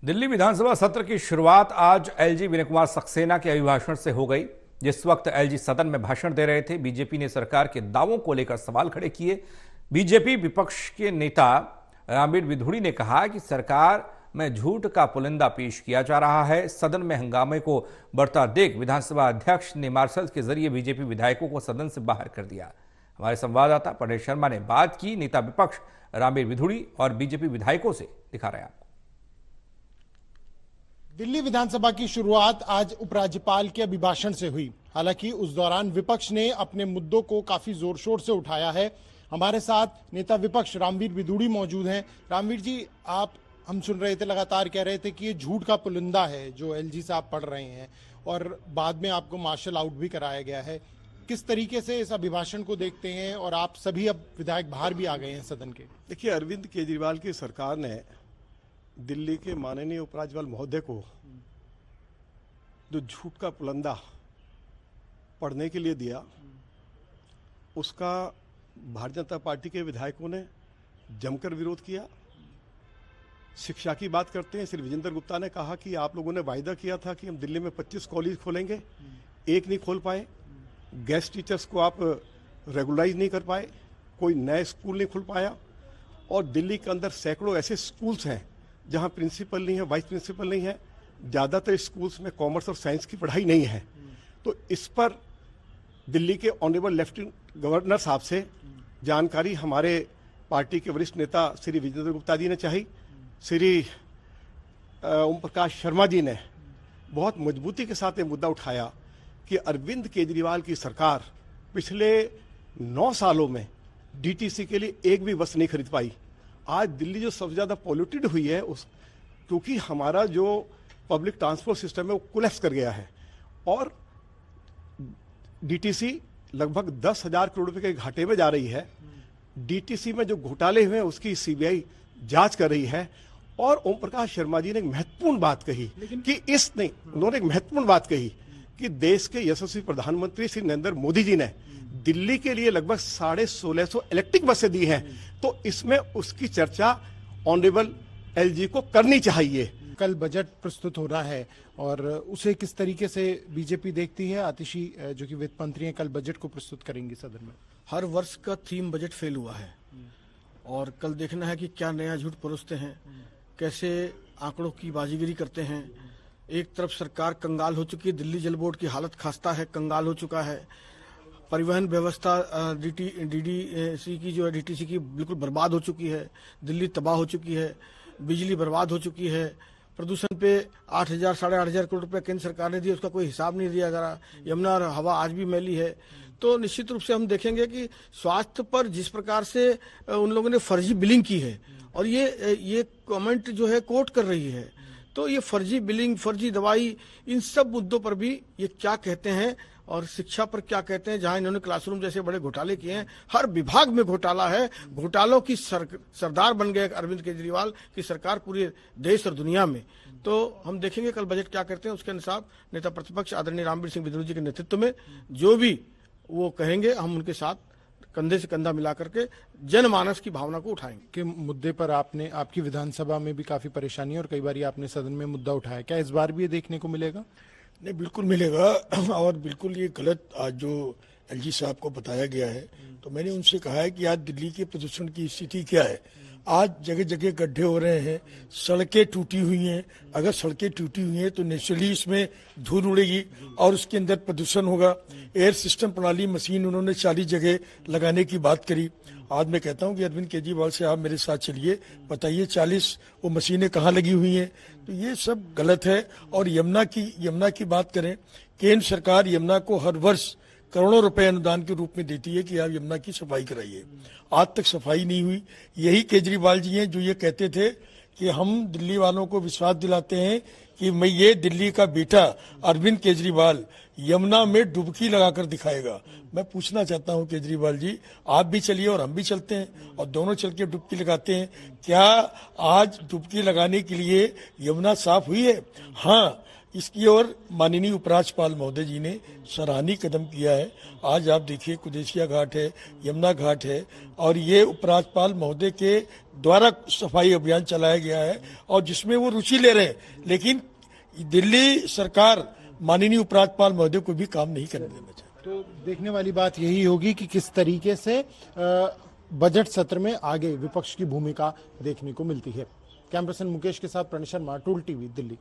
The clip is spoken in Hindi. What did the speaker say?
दिल्ली विधानसभा सत्र की शुरुआत आज एलजी विनय कुमार सक्सेना के अभिभाषण से हो गई। जिस वक्त एलजी सदन में भाषण दे रहे थे, बीजेपी ने सरकार के दावों को लेकर सवाल खड़े किए। बीजेपी विपक्ष के नेता रामवीर विधुड़ी ने कहा कि सरकार में झूठ का पुलिंदा पेश किया जा रहा है। सदन में हंगामे को बढ़ता देख विधानसभा अध्यक्ष ने मार्शल के जरिए बीजेपी विधायकों को सदन से बाहर कर दिया। हमारे संवाददाता पटेश शर्मा ने बात की नेता विपक्ष रामवीर विधुड़ी और बीजेपी विधायकों से। दिखा रहे हैं आपको। दिल्ली विधानसभा की शुरुआत आज उपराज्यपाल के अभिभाषण से हुई। हालांकि उस दौरान विपक्ष ने अपने मुद्दों को काफी जोर शोर से उठाया है। हमारे साथ नेता विपक्ष रामवीर विधुड़ी मौजूद हैं। रामवीर जी, आप हम सुन रहे थे, लगातार कह रहे थे कि ये झूठ का पुलिंदा है जो एलजी साहब पढ़ रहे हैं और बाद में आपको मार्शल आउट भी कराया गया है। किस तरीके से इस अभिभाषण को देखते हैं? और आप सभी अब विधायक बाहर भी आ गए हैं सदन के। देखिए, अरविंद केजरीवाल की सरकार ने दिल्ली के माननीय उपराज्यपाल महोदय को जो झूठ का पुलंदा पढ़ने के लिए दिया, उसका भारतीय जनता पार्टी के विधायकों ने जमकर विरोध किया। शिक्षा की बात करते हैं, श्री विजेंद्र गुप्ता ने कहा कि आप लोगों ने वायदा किया था कि हम दिल्ली में 25 कॉलेज खोलेंगे, एक नहीं खोल पाए। गेस्ट टीचर्स को आप रेगुलराइज नहीं कर पाए, कोई नया स्कूल नहीं खुल पाया। और दिल्ली के अंदर सैकड़ों ऐसे स्कूल्स हैं जहां प्रिंसिपल नहीं है, वाइस प्रिंसिपल नहीं है। ज़्यादातर स्कूल्स में कॉमर्स और साइंस की पढ़ाई नहीं है। तो इस पर दिल्ली के ऑनरेबल लेफ्टिनेंट गवर्नर साहब से जानकारी हमारे पार्टी के वरिष्ठ नेता श्री विजेंद्र गुप्ता जी ने चाही। श्री ओम प्रकाश शर्मा जी ने बहुत मजबूती के साथ ये मुद्दा उठाया कि अरविंद केजरीवाल की सरकार पिछले 9 सालों में डीटीसी के लिए एक भी बस नहीं खरीद पाई। आज दिल्ली जो सबसे ज़्यादा पॉल्यूटेड हुई है, उस क्योंकि हमारा जो पब्लिक ट्रांसपोर्ट सिस्टम है वो कोलैप्स कर गया है। और डीटीसी लगभग 10,000 करोड़ रुपए के घाटे में जा रही है। डीटीसी में जो घोटाले हुए हैं उसकी सीबीआई जांच कर रही है। और ओम प्रकाश शर्मा जी ने एक महत्वपूर्ण बात कही कि उन्होंने एक महत्वपूर्ण बात कही कि देश के यशस्वी प्रधानमंत्री श्री नरेंद्र मोदी जी ने दिल्ली के लिए लगभग 1650 इलेक्ट्रिक बसें दी हैं। तो इसमें उसकी चर्चा ऑनरेबल एलजी को करनी चाहिए। कल बजट प्रस्तुत हो रहा है और उसे किस तरीके से बीजेपी देखती है? आतिशी जो कि वित्त मंत्री हैं, कल बजट को प्रस्तुत करेंगी सदन में। हर वर्ष का थीम बजट फेल हुआ है और कल देखना है कि क्या नया झूठ परोसते हैं, कैसे आंकड़ों की बाजीगरी करते हैं। एक तरफ सरकार कंगाल हो चुकी है, दिल्ली जल बोर्ड की हालत खस्ता है, कंगाल हो चुका है। परिवहन व्यवस्था डीडीसी की जो है डीटीसी की बिल्कुल बर्बाद हो चुकी है। दिल्ली तबाह हो चुकी है, बिजली बर्बाद हो चुकी है। प्रदूषण पे 8,000 साढ़े 8,000 करोड़ रुपए केंद्र सरकार ने दिया, उसका कोई हिसाब नहीं दिया जा रहा। यमुना हवा आज भी मैली है। तो निश्चित रूप से हम देखेंगे कि स्वास्थ्य पर जिस प्रकार से उन लोगों ने फर्जी बिलिंग की है और ये कमेंट जो है कोट कर रही है, तो ये फर्जी बिलिंग, फर्जी दवाई, इन सब मुद्दों पर भी ये क्या कहते हैं और शिक्षा पर क्या कहते हैं, जहां इन्होंने क्लासरूम जैसे बड़े घोटाले किए हैं। हर विभाग में घोटाला है। घोटालों की सरदार बन गए अरविंद केजरीवाल की सरकार पूरे देश और दुनिया में। तो हम देखेंगे कल बजट क्या करते हैं। उसके अनुसार नेता प्रतिपक्ष आदरणीय रामवीर सिंह विधुड़ी जी के नेतृत्व में जो भी वो कहेंगे, हम उनके साथ कंधे से कंधा मिला करके जनमानस की भावना को उठाएंगे। कि मुद्दे पर आपकी विधानसभा में भी काफी परेशानी है और कई बार आपने सदन में मुद्दा उठाया, क्या इस बार भी ये देखने को मिलेगा? नहीं, बिल्कुल मिलेगा। और बिल्कुल ये गलत आज जो एलजी साहब को बताया गया है, तो मैंने उनसे कहा है कि आज दिल्ली के प्रदूषण की स्थिति क्या है। आज जगह जगह गड्ढे हो रहे हैं, सड़कें टूटी हुई हैं। अगर सड़कें टूटी हुई हैं तो नेचुरली इसमें धूल उड़ेगी और उसके अंदर प्रदूषण होगा। एयर सिस्टम प्रणाली मशीन उन्होंने 40 जगह लगाने की बात करी। आज मैं कहता हूं कि अरविंद केजरीवाल से आप मेरे साथ चलिए, बताइए 40 वो मशीनें कहाँ लगी हुई हैं। तो ये सब गलत है। और यमुना की बात करें, केंद्र सरकार यमुना को हर वर्ष करोड़ों रुपए अनुदान के रूप में देती है कि आप यमुना की सफाई कराइए। आज तक सफाई नहीं हुई। यही केजरीवाल जी हैं जो ये कहते थे कि हम दिल्ली वालों को विश्वास दिलाते हैं कि मैं ये दिल्ली का बेटा अरविंद केजरीवाल यमुना में डुबकी लगाकर दिखाएगा। मैं पूछना चाहता हूं केजरीवाल जी, आप भी चलिए और हम भी चलते हैं और दोनों चल के डुबकी लगाते हैं। क्या आज डुबकी लगाने के लिए यमुना साफ हुई है? हाँ, इसकी ओर माननीय उपराज्यपाल महोदय जी ने सराहनीय कदम किया है। आज आप देखिए कुदेसिया घाट है, यमुना घाट है, और ये उपराज्यपाल महोदय के द्वारा सफाई अभियान चलाया गया है और जिसमें वो रुचि ले रहे हैं, लेकिन दिल्ली सरकार माननीय उपराज्यपाल महोदय को भी काम नहीं करने देना चाहिए। तो देखने वाली बात यही होगी कि किस तरीके से बजट सत्र में आगे विपक्ष की भूमिका देखने को मिलती है। कैमरा पर्सन मुकेश के साथ प्रणीश शर्मा, टूल टीवी, दिल्ली।